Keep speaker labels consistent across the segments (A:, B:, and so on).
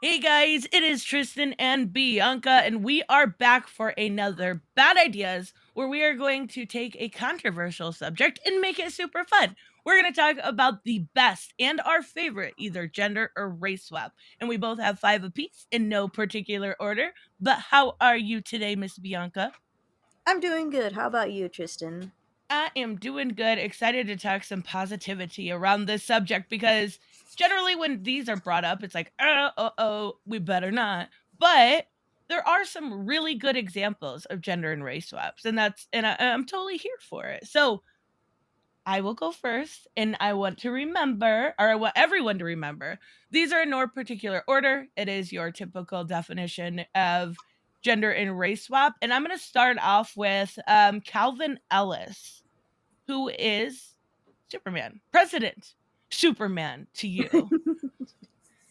A: Hey guys, it is Tristan and Bianca, and we are back for another Bad Ideas where we are going to take a controversial subject and make it super fun. We're going to talk about the best and our favorite, either gender or race swap. And we both have 5 apiece in no particular order. But how are you today, Miss Bianca?
B: I'm doing good. How about you, Tristan?
A: I am doing good. Excited to talk some positivity around this subject because generally when these are brought up, it's like, we better not. But there are some really good examples of gender and race swaps, I'm totally here for it. So I will go first, and I want to remember, or I want everyone to remember, these are in no particular order. It is your typical definition of gender and race swap, and I'm going to start off with Calvin Ellis, who is Superman, President Superman to you.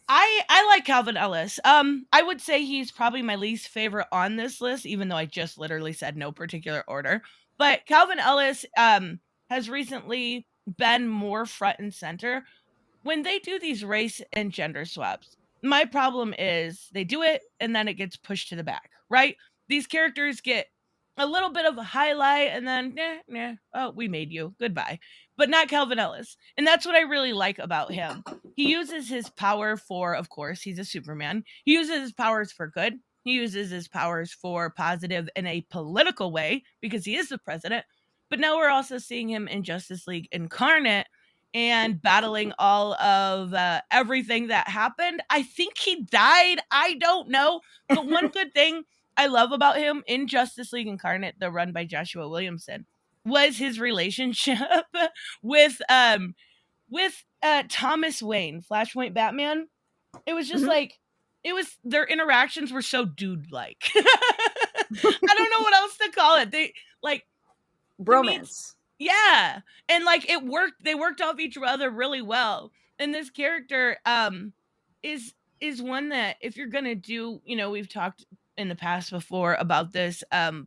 A: I like Calvin Ellis. I would say he's probably my least favorite on this list, even though I just literally said no particular order. But Calvin Ellis has recently been more front and center when they do these race and gender swaps. My problem is they do it and then it gets pushed to the back, right? These characters get a little bit of a highlight and then, oh, we made you. Goodbye. But not Calvin Ellis. And that's what I really like about him. He uses his power for, of course, he's a Superman. He uses his powers for good. He uses his powers for positive in a political way because he is the president. But now we're also seeing him in Justice League Incarnate and battling all of everything that happened. I think he died. I don't know. But one good thing I love about him in Justice League Incarnate, the run by Joshua Williamson, was his relationship with Thomas Wayne, Flashpoint Batman. It was just like their interactions were so dude like. I don't know what else to call it. They like
B: Bromance.
A: yeah. And like it worked. They worked off each other really well. And this character is one that if you're gonna do, we've talked in the past before about this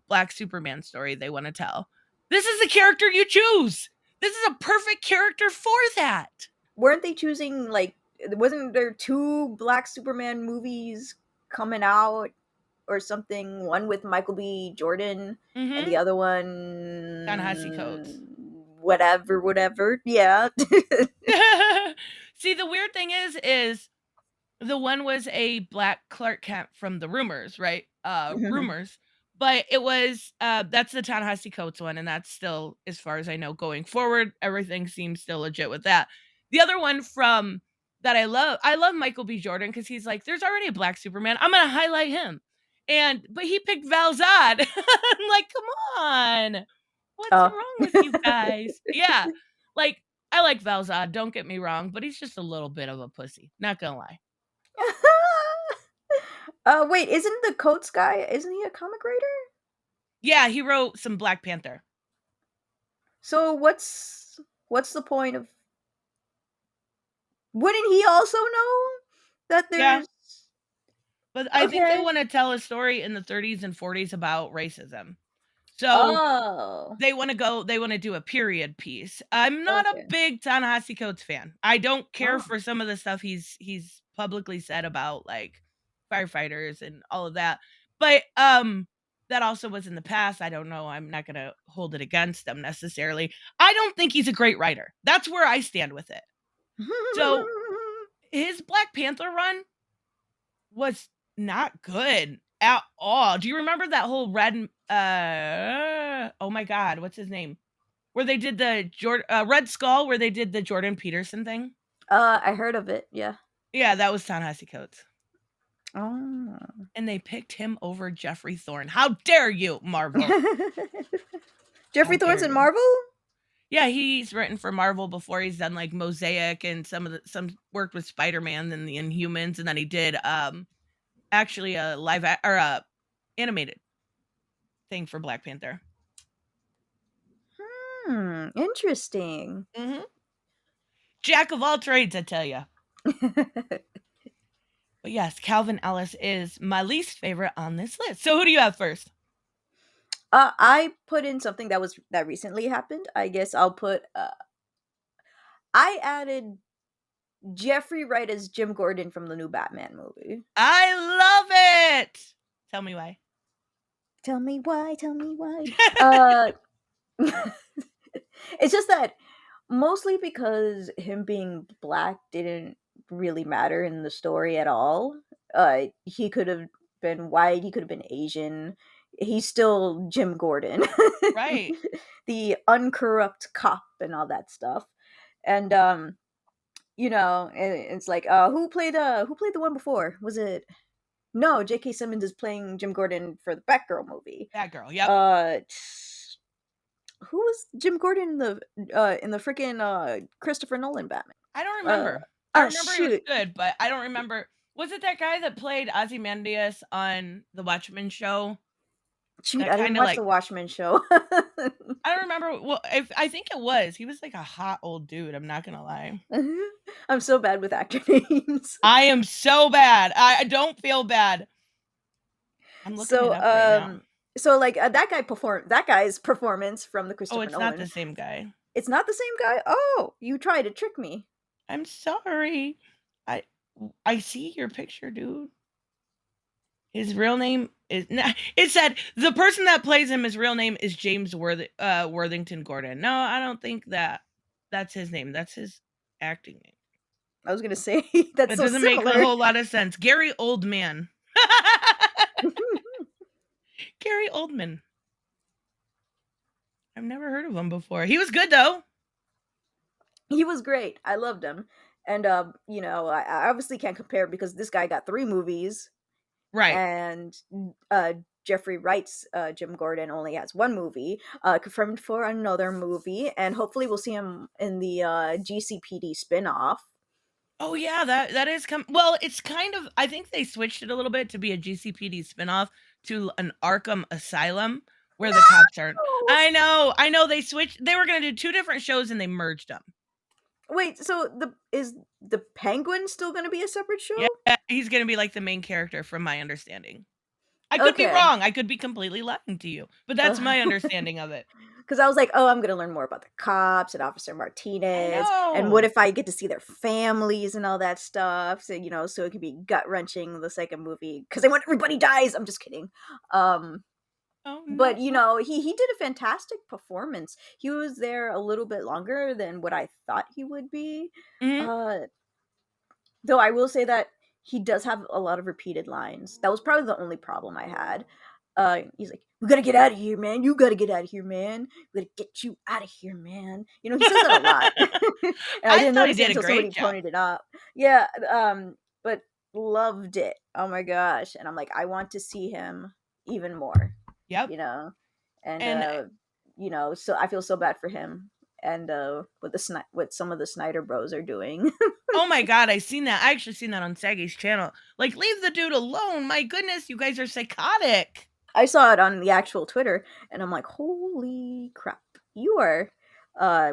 A: Black Superman story they want to tell. This is the character you choose. This is a perfect character for that.
B: Weren't they choosing, like, wasn't there two Black Superman movies coming out or something? One with Michael B. Jordan and the other one.
A: Ta-Nehisi Coates.
B: Whatever. Yeah.
A: See, the weird thing is the one was a Black Clark Kent from the Rumors, right? Rumors. But it was that's the Ta-Nehisi Coates one, and that's still, as far as I know, going forward. Everything seems still legit with that. The other one from that I love Michael B. Jordan because he's like, there's already a Black Superman. I'm gonna highlight him. But he picked Val Zod. I'm like, come on. What's wrong with you guys? Yeah. Like, I like Val Zod, don't get me wrong, but he's just a little bit of a pussy. Not gonna lie.
B: Wait, isn't the Coates guy, isn't he a comic writer?
A: Yeah, he wrote some Black Panther.
B: So what's the point of... Wouldn't he also know that there's...
A: Yeah. But I think they want to tell a story in the 30s and 40s about racism. So they want to do a period piece. I'm not a big Ta-Nehisi Coates fan. I don't care for some of the stuff he's publicly said about like firefighters and all of that. But that also was in the past. I don't know. I'm not going to hold it against them necessarily. I don't think he's a great writer. That's where I stand with it. So his Black Panther run was not good at all. Do you remember that whole red oh my god, what's his name? Where they did the Red Skull, where they did the Jordan Peterson thing?
B: I heard of it, yeah.
A: Yeah, that was Ta-Nehisi Coates.
B: Oh.
A: And they picked him over Jeffrey Thorne. How dare you, Marvel?
B: Jeffrey Thorne's in Marvel?
A: Yeah, he's written for Marvel before. He's done like Mosaic and some worked with Spider-Man and the Inhumans, and then he did actually a a animated thing for Black Panther.
B: Interesting.
A: Jack of all trades, I tell you. But yes, Calvin Ellis is my least favorite on this list. So who do you have first?
B: I put in something that recently happened. I guess I'll put I added Jeffrey Wright as Jim Gordon from the new Batman movie.
A: I love it. Tell me why.
B: Tell me why. Tell me why. It's just that mostly because him being black didn't really matter in the story at all. He could have been white. He could have been Asian. He's still Jim Gordon,
A: Right.
B: the uncorrupt cop and all that stuff. And it's like who played the one before? Was it no? J.K. Simmons is playing Jim Gordon for the Batgirl movie.
A: Batgirl, yep.
B: Who was Jim Gordon in the freaking Christopher Nolan Batman?
A: I don't remember. I remember it was good, but I don't remember. Was it that guy that played Ozymandias on the Watchmen show?
B: Shoot, I didn't watch the Watchmen show.
A: I don't remember. Well, I think it was. He was like a hot old dude. I'm not gonna lie.
B: I'm so bad with actor names.
A: I am so bad. I don't feel bad. I'm looking it up right now.
B: So like that guy's performance from the Christopher Nolan.
A: Oh, it's not the same guy.
B: It's not the same guy? Oh, you tried to trick me.
A: I'm sorry. I see your picture, dude. His real name is it said the person that plays him, his real name is James Worthington Gordon. No, I don't think that's his name. That's his acting name.
B: I was gonna say that so
A: doesn't make a whole lot of sense. Gary Oldman. Gary Oldman. I've never heard of him before. He was good though.
B: He was great. I loved him. And I obviously can't compare because this guy got 3 movies.
A: Right.
B: And Jeffrey Wright's Jim Gordon only has 1 movie, confirmed for another movie, and hopefully we'll see him in the GCPD spinoff.
A: Oh yeah, that is well, it's kind of, I think they switched it a little bit to be a GCPD spinoff to an Arkham Asylum where the cops are. I know they switched. They were going to do 2 different shows and they merged them.
B: Wait, so is the Penguin still going to be a separate show?
A: Yeah, he's going to be like the main character from my understanding. I could be wrong. I could be completely lying to you, but that's my understanding of it.
B: Because I was like, I'm going to learn more about the cops and Officer Martinez, and what if I get to see their families and all that stuff? So so it could be gut wrenching the second movie because when everybody dies. I'm just kidding.
A: Oh, no.
B: But he did a fantastic performance. He was there a little bit longer than what I thought he would be.
A: Mm-hmm.
B: Though I will say that he does have a lot of repeated lines. That was probably the only problem I had. He's like, "We gotta get out of here, man. You gotta get out of here, man. We gotta get you out of here, man." He says that a lot. And I didn't notice it until somebody pointed it out. Yeah, but loved it. Oh my gosh. And I'm like, I want to see him even more.
A: Yep.
B: And so I feel so bad for him and what some of the Snyder Bros are doing.
A: Oh my god, I seen that. I actually seen that on Saggy's channel. Like, leave the dude alone. My goodness, you guys are psychotic.
B: I saw it on the actual Twitter and I'm like, holy crap. You are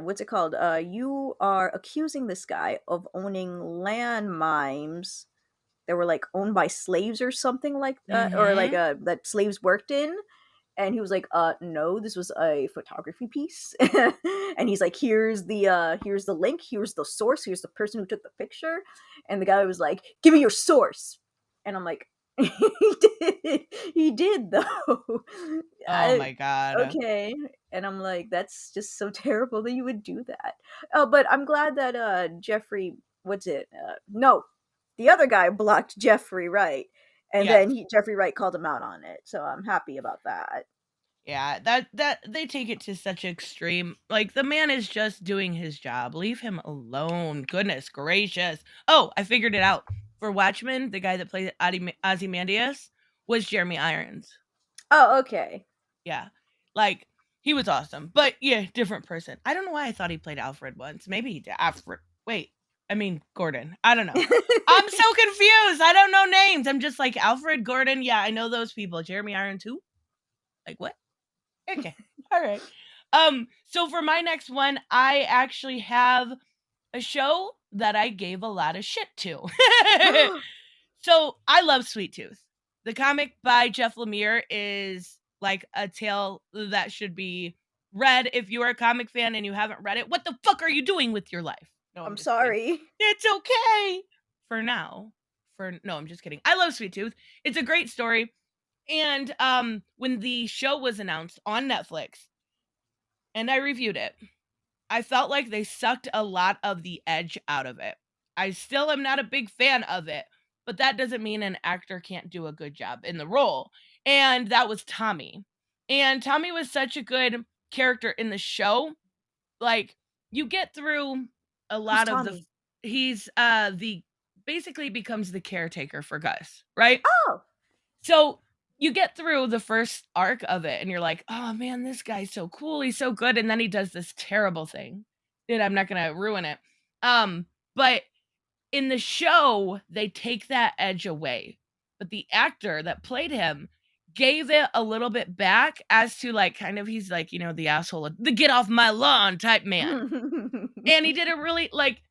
B: what's it called? You are accusing this guy of owning land mimes that were like owned by slaves or something like that, or like that slaves worked in. And he was like, no, this was a photography piece. And he's like, here's the link, here's the source, here's the person who took the picture. And the guy was like, give me your source. And I'm like, he did though.
A: Oh my god.
B: Okay. And I'm like, that's just so terrible that you would do that. But I'm glad that Jeffrey, no, the other guy blocked Jeffrey Wright. And then Jeffrey Wright called him out on it. So I'm happy about that.
A: Yeah, that they take it to such extreme. Like, the man is just doing his job. Leave him alone. Goodness gracious. Oh, I figured it out. For Watchmen, the guy that played Ozymandias was Jeremy Irons.
B: Oh, okay.
A: Yeah. Like, he was awesome. But yeah, different person. I don't know why I thought he played Alfred once. Maybe he did. Gordon. I don't know. I'm so confused. I don't know names. I'm just like, Alfred, Gordon. Yeah, I know those people. Jeremy Irons, who? Like, what? Okay. All right. So for my next one, I actually have a show that I gave a lot of shit to. So I love Sweet Tooth. The comic by Jeff Lemire is like a tale that should be read if you are a comic fan and you haven't read it. What the fuck are you doing with your life? No,
B: I'm
A: just kidding.
B: sorry.
A: It's okay for now. No, I'm just kidding. I love Sweet Tooth. It's a great story. And when the show was announced on Netflix and I reviewed it, I felt like they sucked a lot of the edge out of it. I still am not a big fan of it, but that doesn't mean an actor can't do a good job in the role. And that was Tommy. And Tommy was such a good character in the show. Like, you get through a
B: Who's
A: lot of
B: Tommy?
A: he's the basically becomes the caretaker for Gus, right?
B: Oh,
A: So you get through the first arc of it and you're like, oh man, this guy's so cool, he's so good, and then he does this terrible thing. Dude, I'm not gonna ruin it. But in the show, they take that edge away. But the actor that played him gave it a little bit back as to like kind of he's like, the asshole, the get off my lawn type man. And he did a really like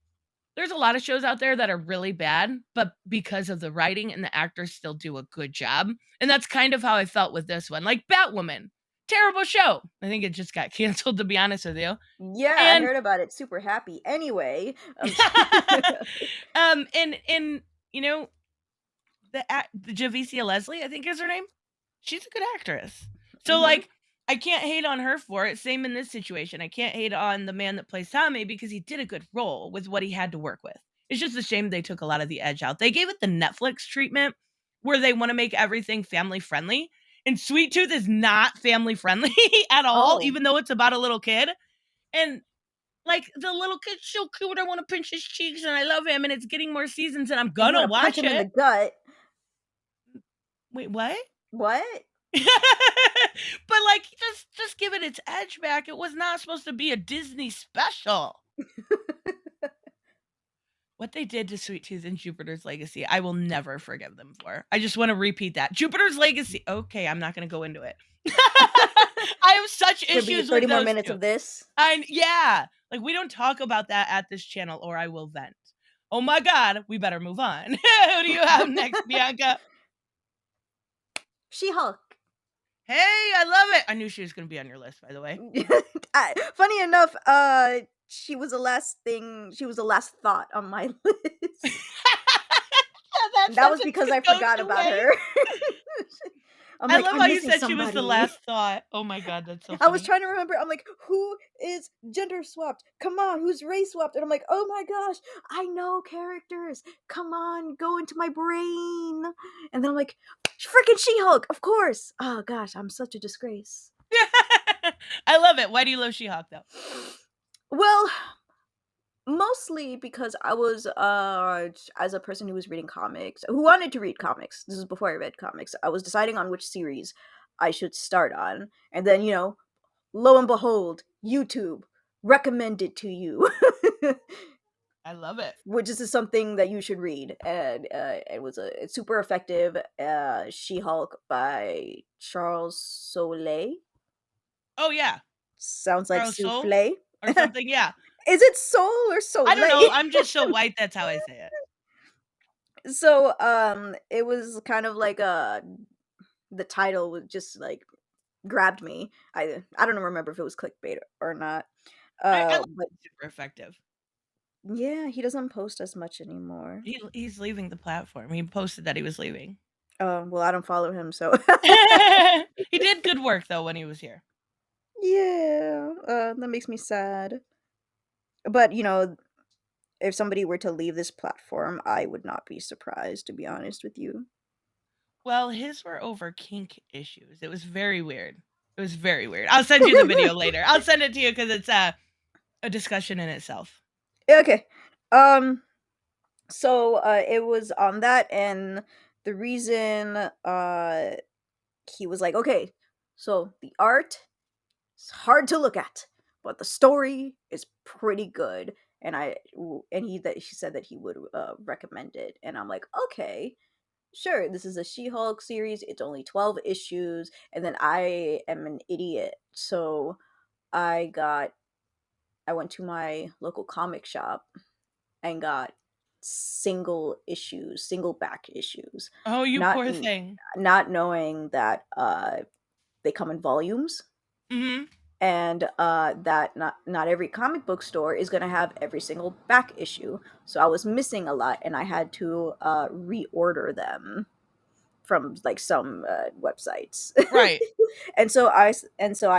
A: there's a lot of shows out there that are really bad, but because of the writing and the actors still do a good job. And that's kind of how I felt with this one. Like Batwoman, terrible show. I think it just got canceled, to be honest with you.
B: yeah, I
A: And
B: heard about it. Super happy. Anyway,
A: and the Javicia Leslie, I think is her name. She's a good actress. So like I can't hate on her for it. Same in this situation. I can't hate on the man that plays Tommy because he did a good role with what he had to work with. It's just a shame they took a lot of the edge out. They gave it the Netflix treatment where they want to make everything family friendly. And Sweet Tooth is not family friendly at all, even though it's about a little kid. And like the little kid's so cute. I want to pinch his cheeks and I love him. And it's getting more seasons and I'm gonna watch
B: punch him
A: it.
B: in the gut.
A: Wait, what?
B: What?
A: But like just give it its edge back. It was not supposed to be a Disney special. What they did to Sweet Tooth in Jupiter's Legacy, I will never forgive them for. I just want to repeat that. Jupiter's Legacy. Okay, I'm not going to go into it. I have such issues
B: 30
A: with
B: more
A: those
B: minutes
A: two.
B: of this.
A: Yeah. Like we don't talk about that at this channel or I will vent. Oh my God, we better move on. Who do you have next, Bianca?
B: She-Hulk.
A: Hey, I love it. I knew she was going to be on your list, by the way.
B: Funny enough, she was the last thought on my list. That was because I forgot about her.
A: I love how you said she was the last thought. Oh my God, that's so funny.
B: I was trying to remember. I'm like, who is gender swapped? Come on, who's race swapped? And I'm like, oh my gosh, I know characters. Come on, go into my brain. And then I'm like, freaking She-Hulk, of course. Oh gosh, I'm such a disgrace.
A: I love it. Why do you love She-Hulk though?
B: Well, mostly because I was, as a person who was reading comics, who wanted to read comics, this is before I read comics, I was deciding on which series I should start on. And then, lo and behold, YouTube recommended to you.
A: I love it.
B: Which is something that you should read. And it's super effective. She-Hulk by Charles Soule.
A: Oh, yeah.
B: Sounds like
A: Charles
B: souffle.
A: Or something, yeah.
B: Is it soul or soul?
A: I don't know. I'm just so white. That's how I say
B: it. So, it was kind of like the title was just like grabbed me. I don't remember if it was clickbait or not.
A: I but super effective.
B: Yeah, he doesn't post as much anymore.
A: He's leaving the platform. He posted that he was leaving.
B: Well, I don't follow him, so
A: he did good work though when he was here.
B: Yeah, that makes me sad. But, if somebody were to leave this platform, I would not be surprised, to be honest with you.
A: Well, his were over kink issues. It was very weird. I'll send you the video later. I'll send it to you because it's a discussion in itself.
B: Okay. So, it was on that, and the reason, he was like, okay, so the art is hard to look at, but the story is pretty good. And he said that he would recommend it, and I'm like, okay, sure. This is a She-Hulk series. It's only 12 issues, and then I am an idiot, so I went to my local comic shop and got single back issues.
A: Oh, you poor thing.
B: Not knowing that they come in volumes.
A: Mm-hmm.
B: and that not every comic book store is going to have every single back issue. So I was missing a lot, and I had to reorder them from like some websites.
A: Right.
B: And so I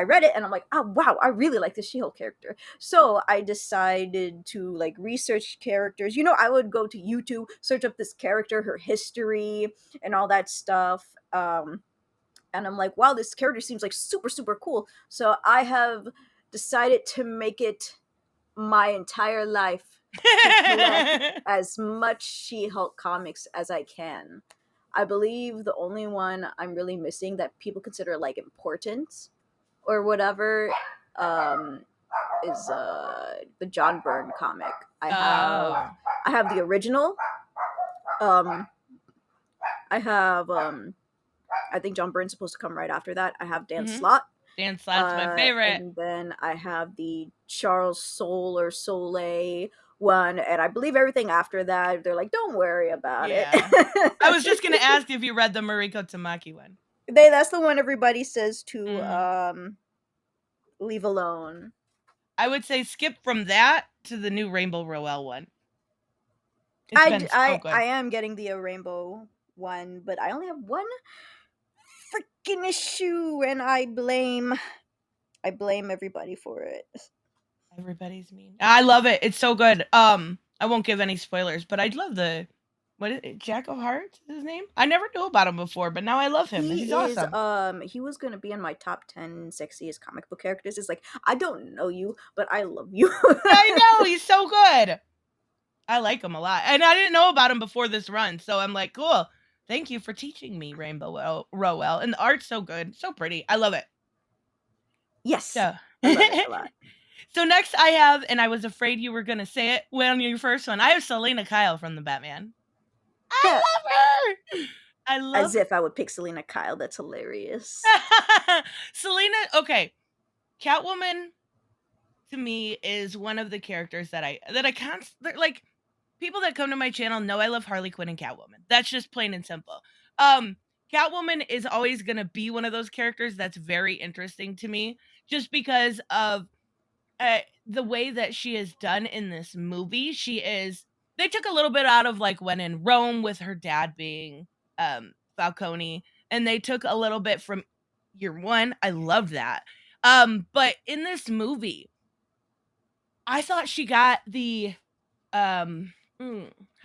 B: read it, and I'm like, oh wow, I really like the She-Hulk character. So I decided to like research characters. I would go to YouTube, search up this character, her history, and all that stuff. And I'm like, wow, this character seems like super, super cool. So I have decided to make it my entire life to collect as much She-Hulk comics as I can. I believe the only one I'm really missing that people consider like important or whatever is the John Byrne comic. I have the original. I have I think John Byrne's supposed to come right after that. I have Dan Slott.
A: Dan Slott's my favorite.
B: And then I have the Charles Soule one, and I believe everything after that, they're like, don't worry about it.
A: I was just going to ask if you read the Mariko Tamaki one.
B: That's the one everybody says to leave alone.
A: I would say skip from that to the new Rainbow Roel one.
B: I am getting the Rainbow one, but I only have one freaking issue, and I blame everybody for it.
A: Everybody's mean. I love it. It's so good. I won't give any spoilers, but I love what is it? Jack O'Hart is his name? I never knew about him before, but now I love him. He's awesome.
B: He was gonna be in my top 10 sexiest comic book characters. It's like, I don't know you, but I love you.
A: I know, he's so good. I like him a lot. And I didn't know about him before this run, so I'm like, cool. Thank you for teaching me, Rainbow Roel. And the art's so good, so pretty. I love it.
B: Yes. So, I love it a lot.
A: So next I have, and I was afraid you were going to say it when your first one, I have Selena Kyle from the Batman. I love her! I love
B: As if I would pick Selena Kyle. That's hilarious.
A: Selena, okay. Catwoman, to me, is one of the characters that I can't, like, people that come to my channel know I love Harley Quinn and Catwoman. That's just plain and simple. Catwoman is always going to be one of those characters that's very interesting to me, just because of the way that she is done in this movie. They took a little bit out of like when in Rome with her dad being Falcone, and they took a little bit from Year One. I loved that. But in this movie, I thought she got the how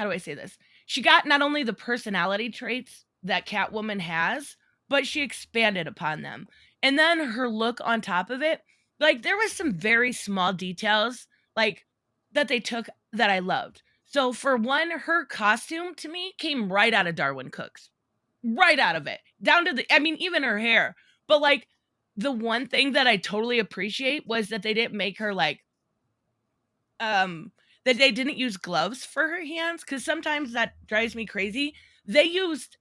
A: do I say this? She got not only the personality traits that Catwoman has, but she expanded upon them. And then her look on top of it, like there was some very small details like that they took that I loved. So for one, her costume to me came right out of Darwin Cook's. Right out of it. Down to even her hair. But like the one thing that I totally appreciate was that they didn't make her like that they didn't use gloves for her hands, because sometimes that drives me crazy. They used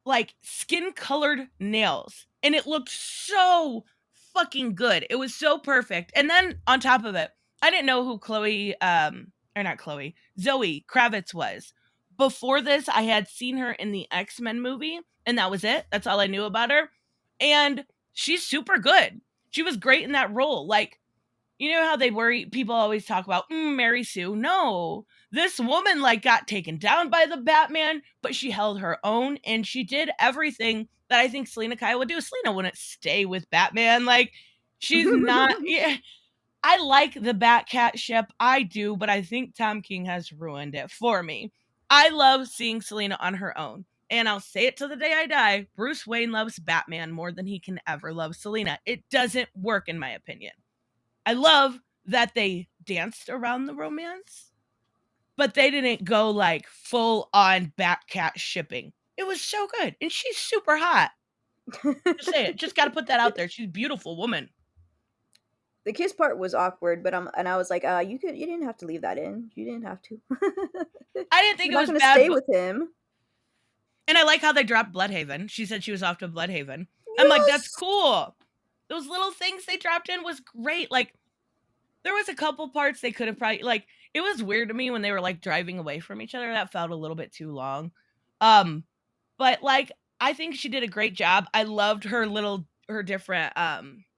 A: like skin-colored nails, and it looked so fucking good. It was so perfect. And then on top of it, I didn't know who Zoe Kravitz was. Before this, I had seen her in the X-Men movie, and that was it. That's all I knew about her. And she's super good. She was great in that role. Like, you know how people always talk about Mary Sue? No, this woman like got taken down by the Batman, but she held her own, and she did everything that I think Selena Kyle would do. Selena wouldn't stay with Batman. Like, she's not. Yeah, I like the Batcat ship. I do, but I think Tom King has ruined it for me. I love seeing Selena on her own. And I'll say it till the day I die. Bruce Wayne loves Batman more than he can ever love Selena. It doesn't work, in my opinion. I love that they danced around the romance, but they didn't go like full on Batcat shipping. It was so good. And she's super hot. Just say it. Just got to put that out there. She's a beautiful woman.
B: The kiss part was awkward, but I was like, you didn't have to leave that in. You didn't have to.
A: I didn't think it was bad.
B: Not stay with him.
A: And I like how they dropped Bloodhaven. She said she was off to Bloodhaven. I'm like, that's cool. Those little things they dropped in was great. Like, there was a couple parts they could have probably, like, it was weird to me when they were, like, driving away from each other. That felt a little bit too long. But, like, I think she did a great job. I loved her different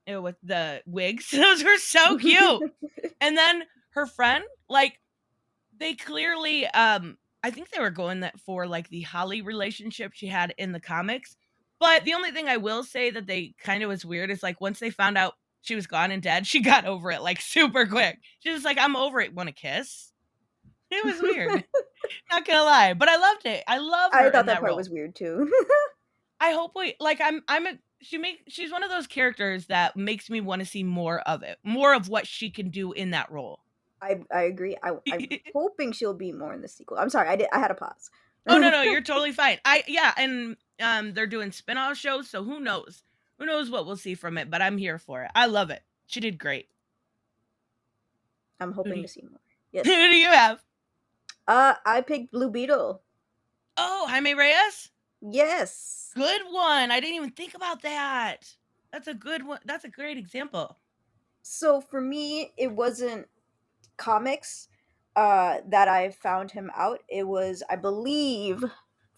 A: with the wigs. Those were so cute. And then her friend, like, they clearly, I think they were going for like the Holly relationship she had in the comics. But the only thing I will say that they kind of was weird is like once they found out she was gone and dead, she got over it like super quick. She was like, "I'm over it. Want to kiss?" It was weird. Not gonna lie, but I loved it. I love her
B: I thought
A: in
B: that
A: that
B: part
A: role.
B: was weird too.
A: I hope she's one of those characters that makes me want to see more of it, more of what she can do in that role.
B: I agree. I'm hoping she'll be more in the sequel. I'm sorry, I had a pause.
A: Oh no, you're totally fine. And they're doing spin-off shows, so who knows? Who knows what we'll see from it, but I'm here for it. I love it. She did great.
B: I'm hoping to see more. Yes.
A: Who do you have?
B: I picked Blue Beetle.
A: Oh, Jaime Reyes?
B: Yes.
A: Good one. I didn't even think about that. That's a good one. That's a great example.
B: So for me, it wasn't comics that I found him out. It was, I believe,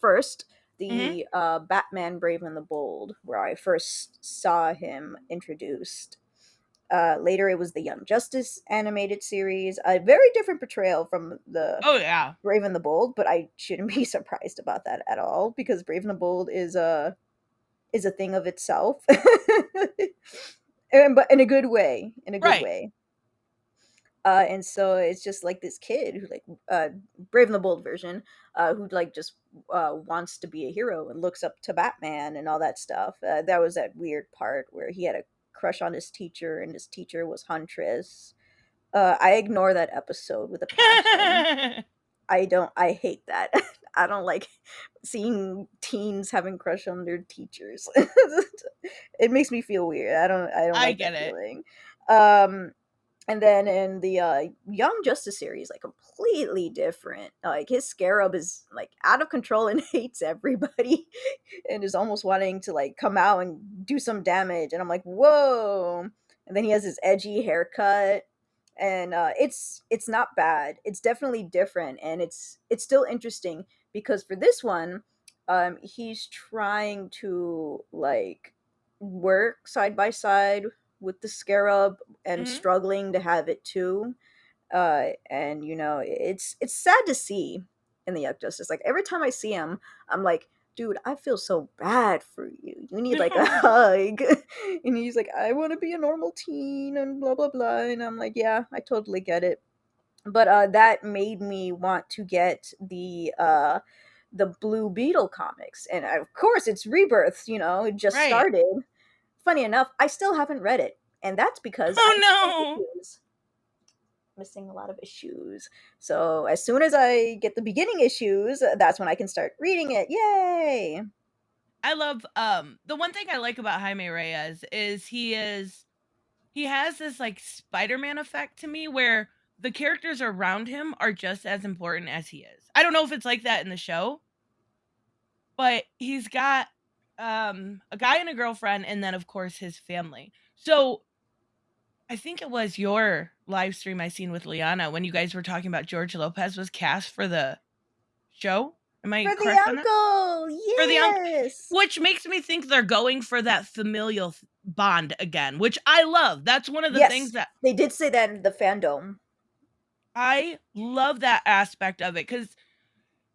B: first the Batman Brave and the Bold, where I first saw him introduced. Later, it was the Young Justice animated series. A very different portrayal from the
A: Oh yeah.
B: Brave and the Bold, but I shouldn't be surprised about that at all because Brave and the Bold is a thing of itself, but in a good way. In a good
A: Right.
B: way. And so it's just like this kid who like Brave and the Bold version, who like just wants to be a hero and looks up to Batman and all that stuff. That was that weird part where he had a crush on his teacher and his teacher was Huntress. I ignore that episode with a passion. I hate that. I don't like seeing teens having crush on their teachers. It makes me feel weird. I don't like
A: get
B: that
A: it.
B: feeling. And then in the Young Justice series, like completely different. Like his Scarab is like out of control and hates everybody, and is almost wanting to like come out and do some damage. And I'm like, whoa! And then he has his edgy haircut, and it's not bad. It's definitely different, and it's still interesting because for this one, he's trying to like work side by side with the Scarab and struggling to have it too. And you know, it's sad to see in the Young Justice. Like every time I see him, I'm like, dude, I feel so bad for you. You need like a hug. And he's like, I want to be a normal teen and blah blah blah. And I'm like, yeah, I totally get it. But that made me want to get the Blue Beetle comics, and of course it's Rebirth. You know, it just started. Funny enough, I still haven't read it, and that's because missing a lot of issues. So as soon as I get the beginning issues, that's when I can start reading it. Yay!
A: I love the one thing I like about Jaime Reyes is he has this like Spider-Man effect to me where the characters around him are just as important as he is. I don't know if it's like that in the show, but he's got a guy and a girlfriend, and then of course his family. So I think it was your live stream I seen with Liana when you guys were talking about George Lopez was cast for the show. Am I
B: for
A: correct
B: the uncle? Yes.
A: For the uncle, which makes me think they're going for that familial bond again, which I love. That's one of the things that
B: they did say that in the fandom.
A: I love that aspect of it because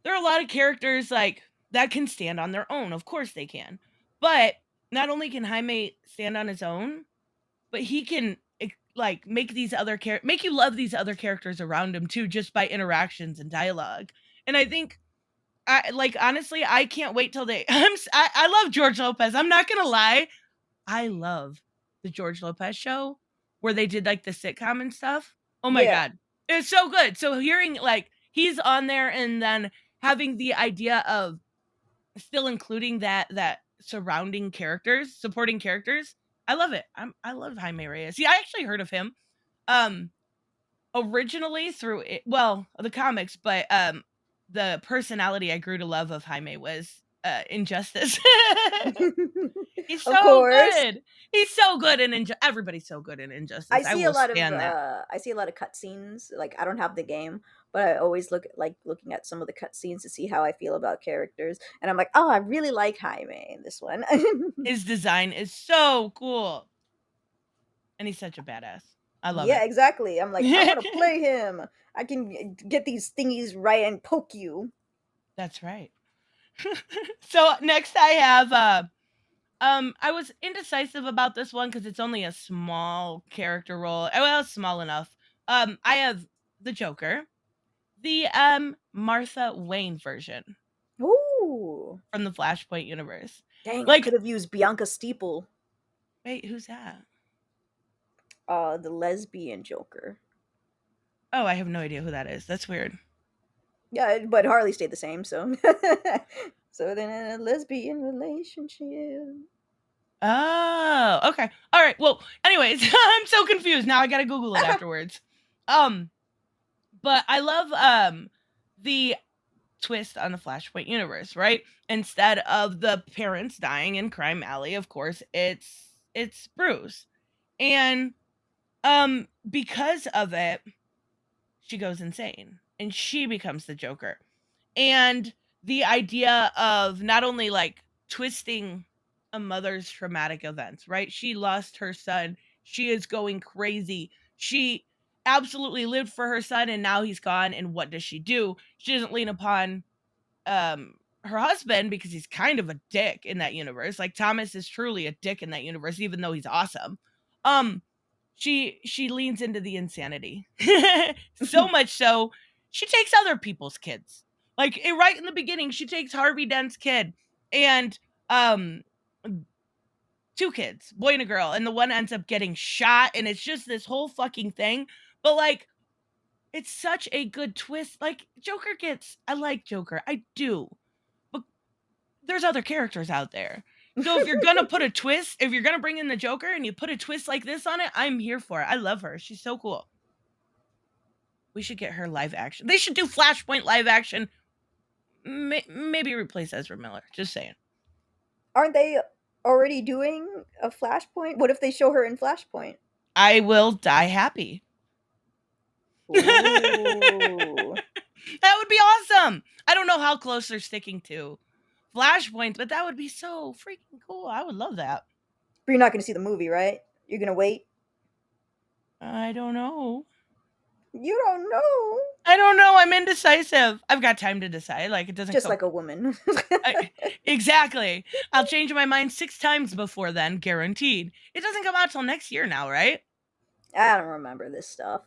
A: there are a lot of characters like that can stand on their own. Of course they can. But not only can Jaime stand on his own, but he can like make these other make you love these other characters around him too, just by interactions and dialogue. And I think honestly, I can't wait till I love George Lopez. I'm not gonna lie. I love the George Lopez show where they did like the sitcom and stuff. Oh my God. It's so good. So hearing like he's on there and then having the idea of still including that surrounding characters, supporting characters. I love it. I love Jaime Reyes. Yeah, I actually heard of him originally through the comics, but the personality I grew to love of Jaime was Injustice. He's so good. He's so good in everybody's so good in Injustice.
B: I see a lot of cutscenes. Like I don't have the game, but I always looking at some of the cutscenes to see how I feel about characters, and I'm like, oh, I really like Jaime in this one.
A: His design is so cool. And he's such a badass. I love
B: Yeah,
A: it.
B: exactly. I'm like, I'm gonna play him. I can get these thingies right and poke you.
A: That's right. So next I have I was indecisive about this one because it's only a small character role. Well, small enough. I have the Joker, the Martha Wayne version
B: Ooh.
A: from the Flashpoint universe.
B: Dang, I could
A: Like,
B: have used Bianca Steeple,
A: wait, who's that?
B: the lesbian Joker.
A: Oh, I have no idea who that is. That's weird.
B: Yeah, but Harley stayed the same, so so then in a lesbian relationship.
A: Oh, okay. All right. Well, anyways, I'm so confused. Now I got to Google it afterwards. But I love the twist on the Flashpoint universe, right? Instead of the parents dying in Crime Alley, of course, it's Bruce. And because of it, she goes insane and she becomes the Joker. And the idea of not only like twisting a mother's traumatic events, right? She lost her son. She is going crazy. She absolutely lived for her son and now he's gone. And what does she do? She doesn't lean upon her husband because he's kind of a dick in that universe. Like Thomas is truly a dick in that universe, even though he's awesome. She leans into the insanity. So much so she takes other people's kids. Like right in the beginning, she takes Harvey Dent's kid and two kids, boy and a girl, and the one ends up getting shot, and it's just this whole fucking thing. But like, it's such a good twist. Like I like Joker, I do, but there's other characters out there. So if you're gonna put a twist, if you're gonna bring in the Joker and you put a twist like this on it, I'm here for it. I love her. She's so cool. We should get her live action. They should do Flashpoint live action. Maybe replace Ezra Miller. Just saying.
B: Aren't they already doing a Flashpoint? What if they show her in Flashpoint?
A: I will die happy.
B: Ooh.
A: That would be awesome. I don't know how close they're sticking to Flashpoint, but that would be so freaking cool. I would love that.
B: But you're not going to see the movie, right? You're going to wait?
A: I don't know.
B: You don't know.
A: I don't know. I'm indecisive. I've got time to decide. Like, it doesn't
B: Just like a woman.
A: Exactly. I'll change my mind 6 times before then, guaranteed. It doesn't come out till next year now, right?
B: I don't remember this stuff.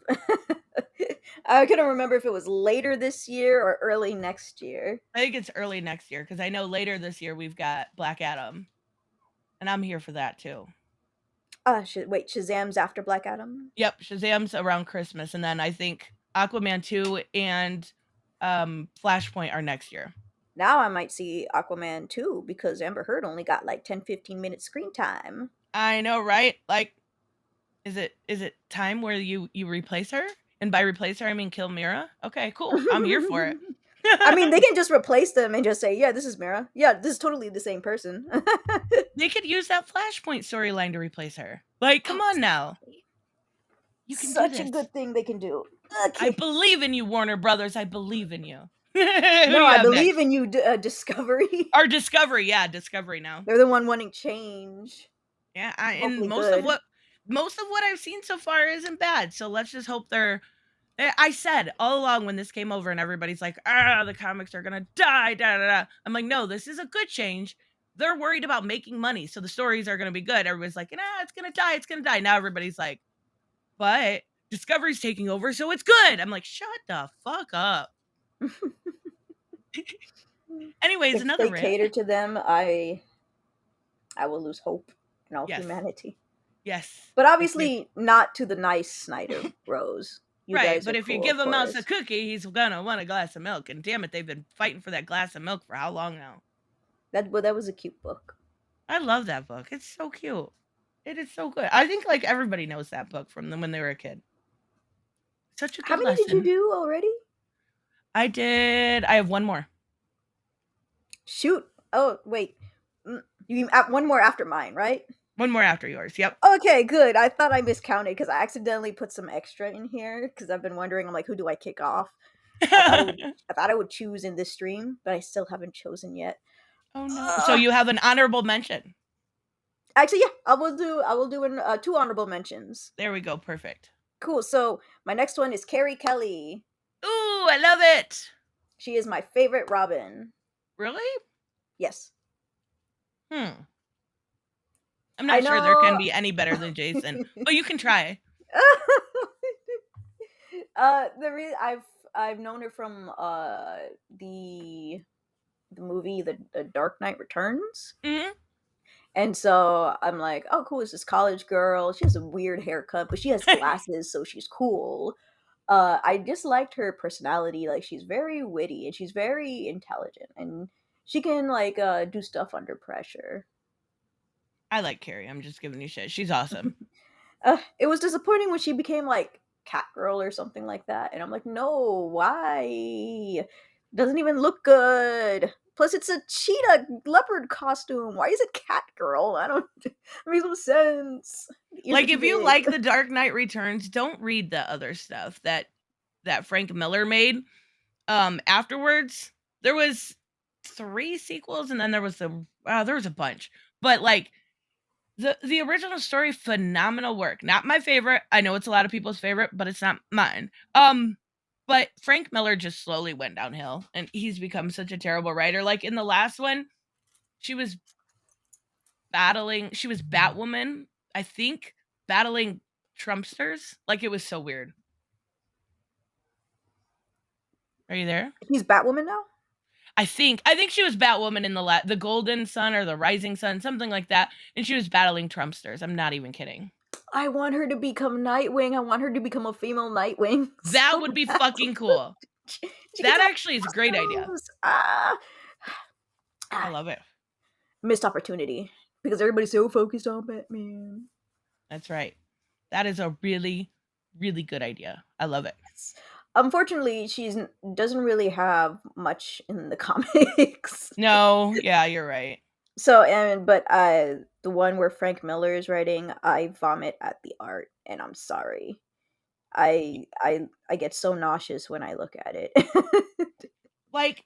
B: I couldn't remember if it was later this year or early next year.
A: I think it's early next year because I know later this year we've got Black Adam. And I'm here for that too.
B: Wait, Shazam's after Black Adam?
A: Yep, Shazam's around Christmas. And then I think Aquaman 2 and Flashpoint are next year.
B: Now I might see Aquaman 2 because Amber Heard only got like 10-15 minutes screen time.
A: I know, right? Like, is it time where you replace her? And by replace her, I mean kill Mira? Okay, cool. I'm here for it.
B: I mean, they can just replace them and just say, yeah, this is Mira. Yeah, this is totally the same person.
A: They could use that Flashpoint storyline to replace her. Like, come on now.
B: You can Such a good thing they can do.
A: Okay. I believe in you, Warner Brothers. I believe in you.
B: No, I believe in you, Discovery.
A: Our Discovery, yeah, Discovery now.
B: They're the one wanting change.
A: Yeah, and most of what I've seen so far isn't bad. So let's just hope they're. I said all along when this came over and everybody's like, the comics are gonna die, da da da. I'm like, no, this is a good change. They're worried about making money, so the stories are gonna be good. Everybody's like, it's gonna die, it's gonna die. Now everybody's like, but Discovery's taking over, so it's good. I'm like, shut the fuck up. Anyways,
B: if they cater to them, I will lose hope in all humanity.
A: Yes.
B: But obviously not to the nice Snyder Bros.
A: Right, but if you give a mouse a cookie, he's gonna want a glass of milk. And damn it, they've been fighting for that glass of milk for how long now?
B: That was a cute book.
A: I love that book. It's so cute. It is so good. I think like everybody knows that book from them when they were a kid. Such a good lesson.
B: How many did you do already?
A: I have one more.
B: Shoot. Oh, wait. You one more after mine, right?
A: One more after yours. Yep.
B: Okay, good. I thought I miscounted because I accidentally put some extra in here because I've been wondering. I'm like, who do I kick off? I thought I would choose in this stream, but I still haven't chosen yet.
A: Oh no! So you have an honorable mention.
B: Actually, yeah, I will do 2 honorable mentions.
A: There we go. Perfect.
B: Cool. So my next one is Carrie Kelly.
A: Ooh, I love it.
B: She is my favorite Robin.
A: Really?
B: Yes.
A: I'm
B: I
A: not sure there
B: know.
A: can be any better than Jason, but you can try.
B: I've known her from the movie the Dark Knight Returns.
A: Mm-hmm.
B: And so I'm like, oh, cool, it's this college girl. She has a weird haircut, but she has glasses, so she's cool. I just liked her personality. Like, she's very witty and she's very intelligent, and she can like do stuff under pressure.
A: I like Carrie. I'm just giving you shit. She's awesome.
B: It was disappointing when she became like Catgirl or something like that, and I'm like, no, why? Doesn't even look good. Plus, it's a cheetah leopard costume. Why is it Catgirl? I don't. It makes no sense.
A: Like, if you like The Dark Knight Returns, don't read the other stuff that Frank Miller made. Afterwards, there was 3 sequels, and then there was a bunch. But like the original story, phenomenal work. Not my favorite. I know it's a lot of people's favorite, but it's not mine. But Frank Miller just slowly went downhill, and he's become such a terrible writer. Like, in the last one, she was Batwoman, I think, battling Trumpsters. Like, it was so weird. Are you there?
B: He's Batwoman now?
A: I think she was Batwoman in the Golden Sun or the Rising Sun, something like that, and she was battling Trumpsters. I'm not even kidding.
B: I want her to become Nightwing. I want her to become a female Nightwing.
A: That
B: so
A: would be
B: bad.
A: fucking cool. That actually is a great idea.
B: I
A: love it.
B: Missed opportunity because everybody's so focused on Batman.
A: That's right. That is a really, really good idea. I love it.
B: Unfortunately, she doesn't really have much in the comics.
A: No, yeah, you're right.
B: So, but the one where Frank Miller is writing, I vomit at the art, and I'm sorry. I get so nauseous when I look at it.
A: Like,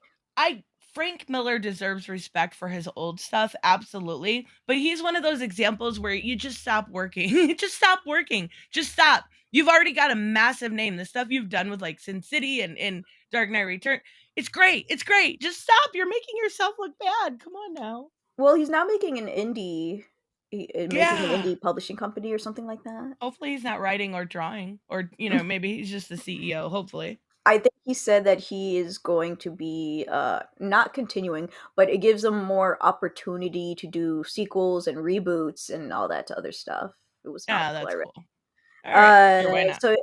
A: Frank Miller deserves respect for his old stuff, absolutely. But he's one of those examples where you just stop working. Just stop working. Just stop. You've already got a massive name. The stuff you've done with like Sin City and Dark Knight Return, it's great. It's great. Just stop. You're making yourself look bad. Come on now.
B: Well, he's now making an indie, making an indie publishing company or something like that.
A: Hopefully he's not writing or drawing, or maybe he's just the CEO. Hopefully.
B: I think he said that he is going to be not continuing, but it gives him more opportunity to do sequels and reboots and all that other stuff. It was not
A: that's
B: cool.
A: All right, sure, why not?
B: So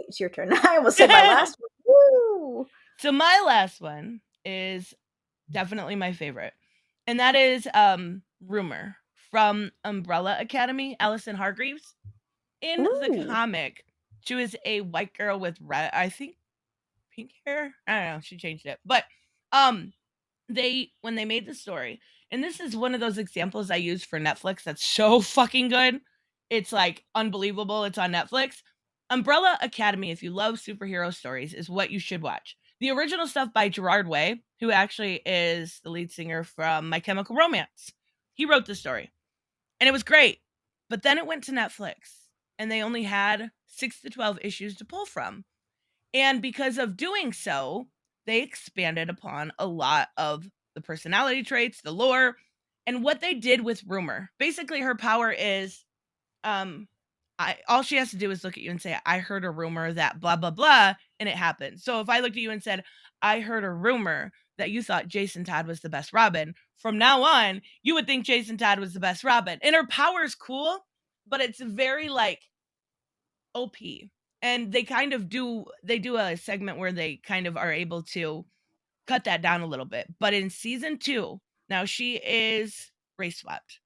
B: it's your turn. I almost said my last one. Woo!
A: So my last one is definitely my favorite, and that is Rumor from Umbrella Academy, Allison Hargreaves. In the comic, she was a white girl with red, I think, pink hair. I don't know. She changed it, but when they made the story, and this is one of those examples I use for Netflix that's so fucking good. It's like unbelievable. It's on Netflix. Umbrella Academy, if you love superhero stories, is what you should watch. The original stuff by Gerard Way, who actually is the lead singer from My Chemical Romance. He wrote the story, and it was great. But then it went to Netflix, and they only had 6 to 12 issues to pull from. And because of doing so, they expanded upon a lot of the personality traits, the lore, and what they did with Rumor. Basically, her power is all she has to do is look at you and say, I heard a rumor that blah, blah, blah, and it happened. So if I looked at you and said, I heard a rumor that you thought Jason Todd was the best Robin, from now on, you would think Jason Todd was the best Robin. And her power is cool, but it's very like OP. And they kind of do a segment where they kind of are able to cut that down a little bit. But in season 2, now she is race swapped.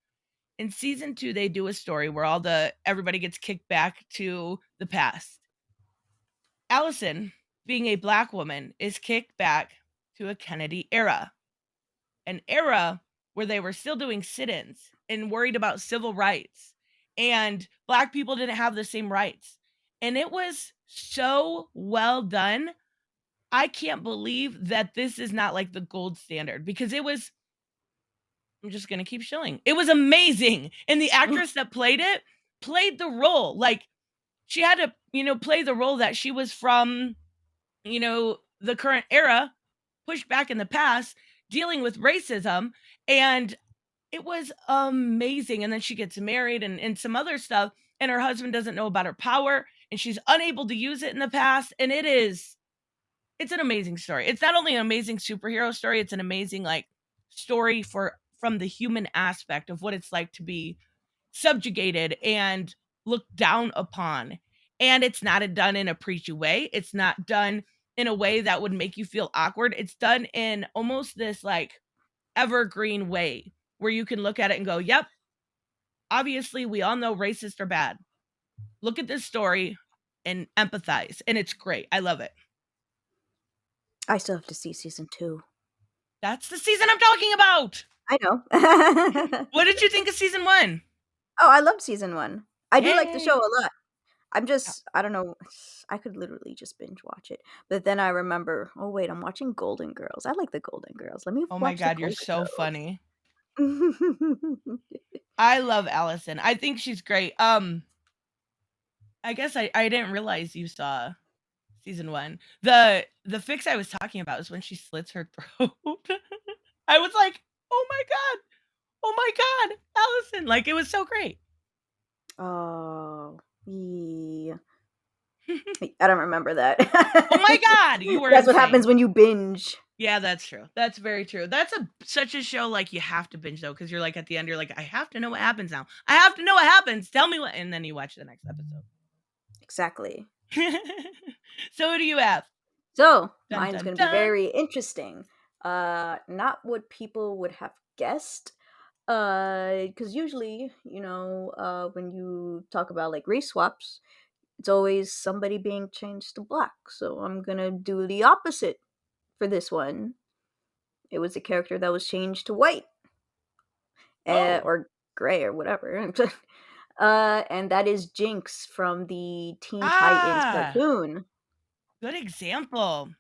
A: In season 2, they do a story where everybody gets kicked back to the past. Allison, being a black woman, is kicked back to a Kennedy era. An era where they were still doing sit-ins and worried about civil rights. And black people didn't have the same rights. And it was so well done. I can't believe that this is not like the gold standard, because it was I'm just gonna keep shilling. It was amazing, and the actress that played it played the role. Like, she had to, play the role that she was from, the current era, pushed back in the past, dealing with racism, and it was amazing. And then she gets married and some other stuff, and her husband doesn't know about her power, and she's unable to use it in the past, and it's an amazing story. It's not only an amazing superhero story, it's an amazing like story from the human aspect of what it's like to be subjugated and looked down upon. And it's not done in a preachy way. It's not done in a way that would make you feel awkward. It's done in almost this like evergreen way where you can look at it and go, yep, obviously we all know racists are bad. Look at this story and empathize. And it's great. I love it.
B: I still have to see season 2.
A: That's the season I'm talking about.
B: I know.
A: What did you think of season 1?
B: Oh, I loved season 1. I do like the
A: Yay.
B: show a lot. I don't know, I could literally just binge watch it. But then I remember, oh wait, I'm watching Golden Girls. I like the Golden Girls. Let me
A: Oh
B: watch
A: my
B: the
A: God, you're
B: Golden
A: so
B: Girls.
A: funny. I love Allison. I think she's great. I guess I didn't realize you saw season 1. The fix I was talking about is when she slits her throat. I was like, oh my God, Allison. Like, it was so great.
B: Oh, yeah. I don't remember that.
A: Oh my God, you were
B: That's
A: insane.
B: what happens when you binge.
A: Yeah, that's true. That's very true. That's such a show like you have to binge though, because you're like at the end, you're like, I have to know what happens now. I have to know what happens. Tell me what, and then you watch the next episode.
B: Exactly.
A: So who do you have?
B: So
A: Dun,
B: mine's
A: dun,
B: going to be
A: dun.
B: very interesting. Not what people would have guessed. Because usually, when you talk about like race swaps, it's always somebody being changed to black. So I'm gonna do the opposite for this one. It was a character that was changed to white,
A: Oh.
B: or gray, or whatever. And that is Jinx from the Teen Titans cartoon.
A: Good example.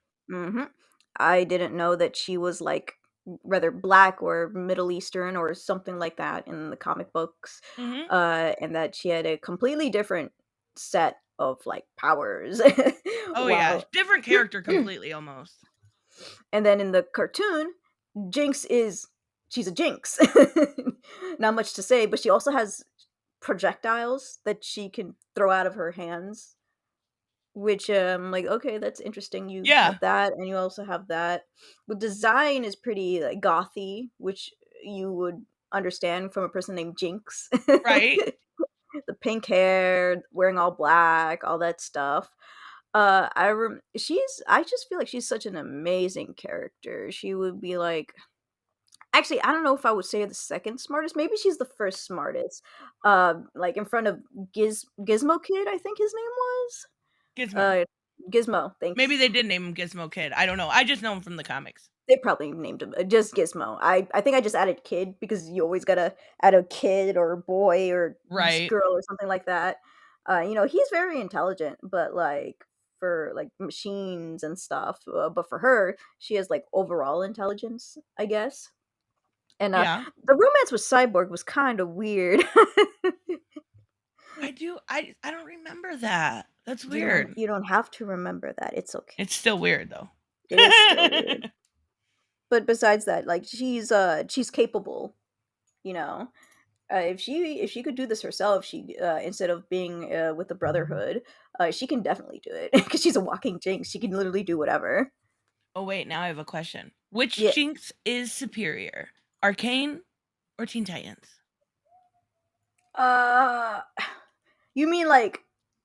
B: I didn't know that she was like rather black or Middle Eastern or something like that in the comic books, and that she had a completely different set of like powers.
A: Oh yeah, different character completely almost.
B: And then in the cartoon, she's a Jinx. Not much to say, but she also has projectiles that she can throw out of her hands. Which like, okay, that's interesting. You have that, and you also have that. The design is pretty like gothy, which you would understand from a person named Jinx.
A: Right.
B: The pink hair, wearing all black, all that stuff. I just feel like she's such an amazing character. She would be like, actually, I don't know if I would say the second smartest. Maybe she's the first smartest. Like in front of Gizmo Kid, I think his name was.
A: Gizmo.
B: Gizmo, thanks.
A: Maybe they did name him Gizmo Kid. I don't know. I just know him from the comics.
B: They probably named him just Gizmo. I think I just added kid because you always gotta add a kid or boy or girl or something like that. He's very intelligent, but like for like machines and stuff. But for her, she has like overall intelligence, I guess. And the romance with Cyborg was kind of weird.
A: I don't remember that. That's weird.
B: You don't have to remember that. It's okay.
A: It's still weird though.
B: It is still weird. But besides that, like she's capable, if she could do this herself, she instead of being with the Brotherhood, she can definitely do it because she's a walking Jinx. She can literally do whatever.
A: Oh wait, now I have a question. Which Jinx is superior, Arcane or Teen Titans?
B: You mean like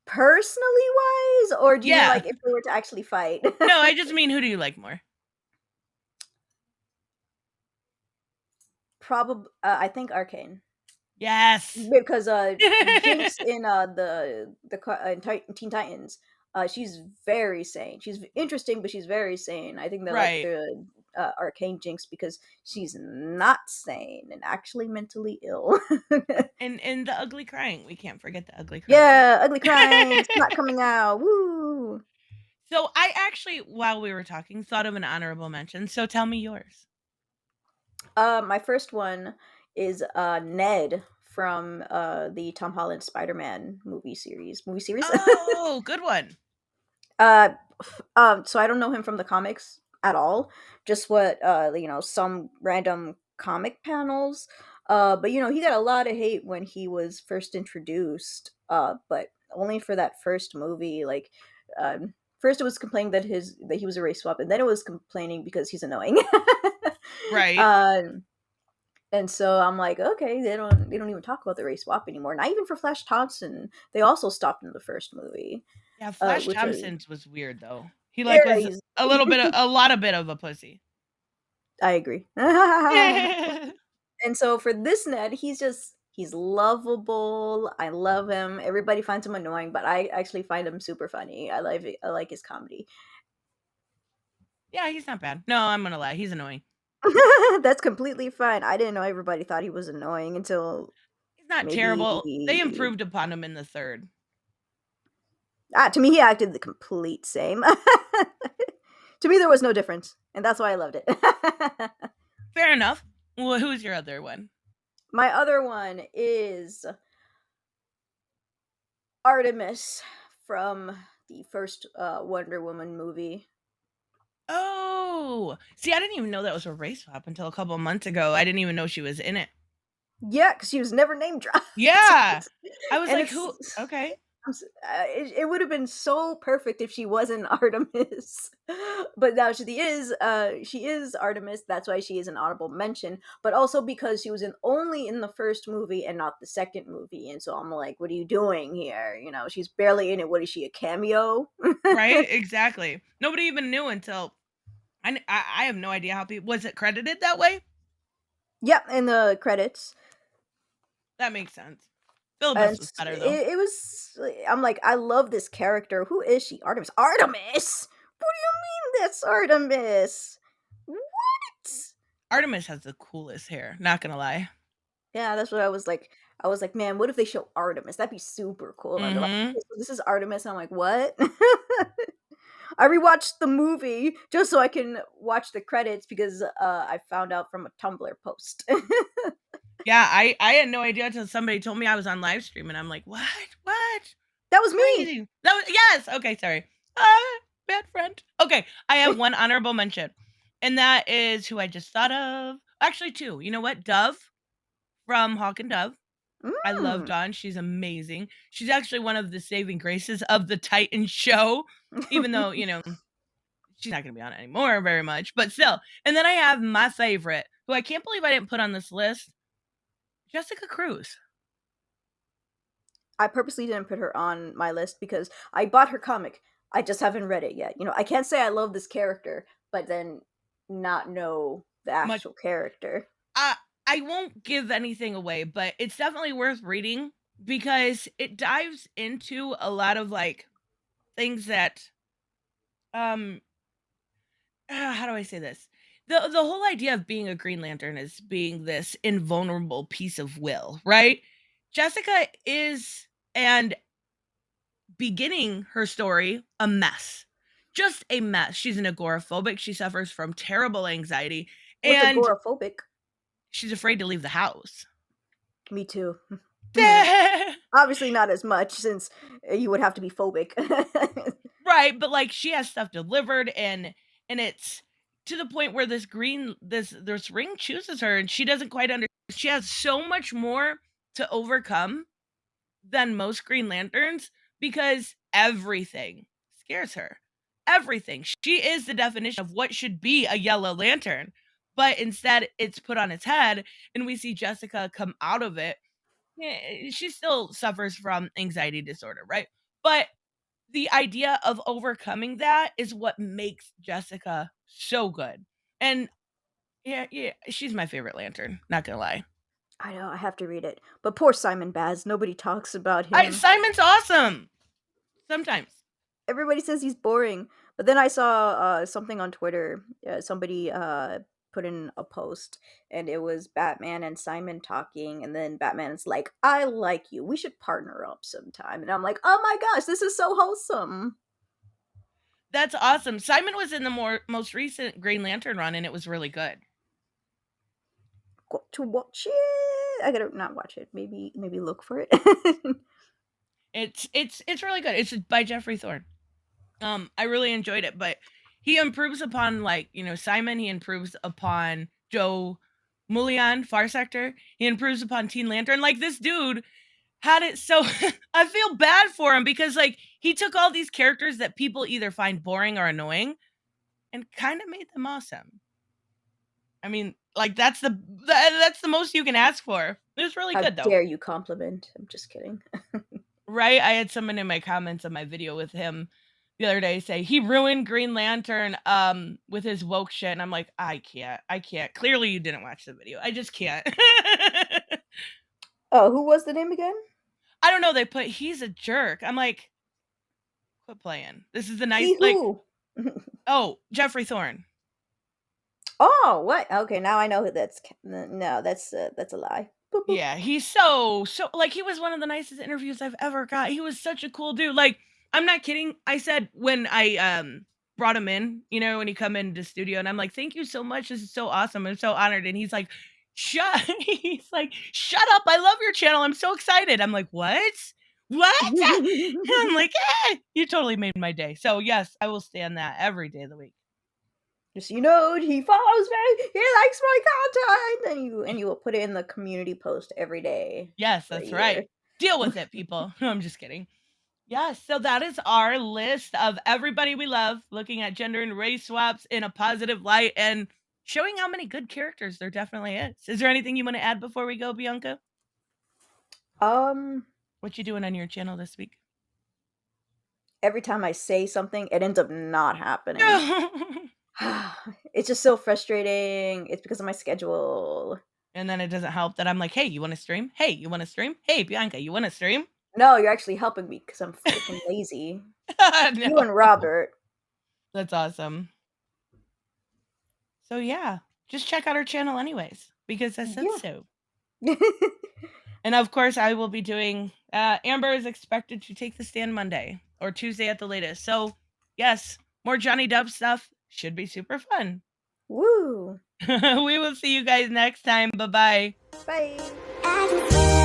B: personally wise, or do you mean like if we were to actually fight?
A: No, I just mean who do you like more?
B: Probably, I think Arcane.
A: Yes,
B: because Jinx in Teen Titans, she's very sane. She's interesting, but she's very sane. I think they like the Arcane Jinx because she's not sane and actually mentally ill.
A: and the ugly crying. We can't forget the ugly
B: crying. Yeah, ugly crying. It's not coming out. Woo!
A: So I actually, while we were talking, thought of an honorable mention. So tell me yours.
B: My first one is Ned from the Tom Holland Spider-Man movie series.
A: Oh, good one.
B: uh, so I don't know him from the comics at all. Just what some random comic panels. But he got a lot of hate when he was first introduced. But only for that first movie. Like, first it was complaining that he was a race swap, and then it was complaining because he's annoying.
A: Right.
B: Um, and so I'm like, okay, they don't even talk about the race swap anymore. Not even for Flash Thompson. They also stopped in the first movie,
A: Yeah, Flash
B: which was
A: Thompson's was weird though. He like
B: yeah,
A: was a lot of bit of a pussy.
B: I agree. And so for this Ned, he's lovable. I love him. Everybody finds him annoying, but I actually find him super funny. I like his comedy.
A: Yeah, he's not bad. No, I'm gonna lie, he's annoying.
B: That's completely fine. I didn't know everybody thought he was annoying until
A: He's not terrible. They
B: maybe
A: improved upon him in the third.
B: to me he acted the complete same. To me there was no difference, and that's why I loved it.
A: Fair enough. Well, who's your other one?
B: My other one is Artemis from the first Wonder Woman movie.
A: Oh, see, I didn't even know that was a race swap until a couple months ago. I didn't even know she was in it.
B: Yeah, because she was never name dropped.
A: Yeah, I was
B: And
A: like, who? Okay.
B: it would have been so perfect if she wasn't Artemis, but now she is Artemis. That's why she is an honorable mention, but also because she was only in the first movie and not the second movie. And so I'm like, what are you doing here? She's barely in it. What is she, a cameo?
A: Right, exactly. Nobody even knew until I have no idea how people was it credited that way.
B: Yep, in the credits.
A: That makes sense.
B: And
A: Philibus was better though.
B: it was, I'm like, I love this character. Who is she? Artemis. Artemis? What do you mean that's Artemis? What?
A: Artemis has the coolest hair. Not gonna lie.
B: Yeah, that's what I was like. I was like, man, what if they show Artemis? That'd be super cool. And they're like,
A: Mm-hmm.
B: okay, so this is Artemis. And I'm like, what? I rewatched the movie just so I can watch the credits because I found out from a Tumblr post.
A: Yeah, I had no idea until somebody told me I was on live stream, and I'm like, what? What?
B: That was me.
A: Crazy. That was yes. Okay, sorry. Bad friend. Okay, I have one honorable mention, and that is who I just thought of. Actually, two. You know what? Dove from Hawk and Dove. I love
B: Mm.
A: Dawn. She's amazing. She's actually one of the saving graces of the Titan show, even though, she's not going to be on it anymore very much, but still. And then I have my favorite, who I can't believe I didn't put on this list, Jessica Cruz.
B: I purposely didn't put her on my list because I bought her comic. I just haven't read it yet. I can't say I love this character, but then not know the
A: Much.
B: actual character.
A: I won't give anything away, but it's definitely worth reading because it dives into a lot of like things that how do I say this? The whole idea of being a Green Lantern is being this invulnerable piece of will, right? Jessica is and beginning her story a mess. Just a mess. She's an agoraphobic. She suffers from terrible anxiety.
B: What's
A: And
B: agoraphobic?
A: she's afraid to leave the house.
B: Me too. Obviously not as much since you would have to be phobic.
A: Right, but like she has stuff delivered and it's to the point where this ring chooses her and she doesn't quite understand. She has so much more to overcome than most Green Lanterns because everything scares her. Everything. She is the definition of what should be a yellow lantern, but instead it's put on its head and we see Jessica come out of it. She still suffers from anxiety disorder, right? But the idea of overcoming that is what makes Jessica so good. And yeah, she's my favorite lantern, not gonna lie.
B: I know, I have to read it. But poor Simon Baz, nobody talks about him.
A: Simon's awesome. Sometimes.
B: Everybody says he's boring. But then I saw something on Twitter. Somebody put in a post, and it was Batman and Simon talking, and then Batman's like, I like you. We should partner up sometime. And I'm like, oh my gosh, this is so wholesome.
A: That's awesome. Simon was in the most recent Green Lantern run, and it was really good.
B: got to watch it. I gotta not watch it. Maybe look for it.
A: It's really good. It's by Jeffrey Thorne. I really enjoyed it, but he improves upon, like, Simon. He improves upon Joe Mullion, Far Sector. He improves upon Teen Lantern. Like, this dude had it so I feel bad for him because, like, he took all these characters that people either find boring or annoying and kind of made them awesome. I mean, like, that's the most you can ask for. It was really good, though.
B: How dare you compliment? I'm just kidding.
A: Right? I had someone in my comments on my video with him the other day say he ruined Green Lantern with his woke shit, and I'm like, I can't. Clearly you didn't watch the video. I just can't.
B: Oh, who was the name again?
A: I don't know. They put he's a jerk. I'm like, quit playing. This is the nice
B: He who?
A: Oh, Jeffrey Thorne.
B: Oh, what? Okay, now I know who that's. No, that's a lie. Boop, boop.
A: Yeah, he's so like, he was one of the nicest interviews I've ever got. He was such a cool dude. Like, I'm not kidding. I said when I brought him in, when he come into the studio, and I'm like, thank you so much. This is so awesome. I'm so honored. And he's like, shut up. I love your channel. I'm so excited. I'm like, what? I'm like, you totally made my day. So yes, I will stand that every day of the week.
B: Just, he follows me, he likes my content, and you will put it in the community post every day.
A: Yes, that's right. Deal with it, people. No, I'm just kidding. Yes, so that is our list of everybody we love, looking at gender and race swaps in a positive light and showing how many good characters there definitely is. Is there anything you want to add before we go, Bianca? What you doing on your channel this week?
B: Every time I say something, it ends up not happening. It's just so frustrating. It's because of my schedule.
A: And then it doesn't help that I'm like, hey, you want to stream? Hey, you want to stream? Hey, Bianca, you want to stream?
B: No, you're actually helping me because I'm freaking lazy.
A: No.
B: You and Robert.
A: That's awesome. So yeah, just check out our channel anyways, because I said so. And of course, I will be doing, Amber is expected to take the stand Monday or Tuesday at the latest. So yes, more Johnny Depp stuff. Should be super fun.
B: Woo!
A: We will see you guys next time. Bye-bye.
B: Bye.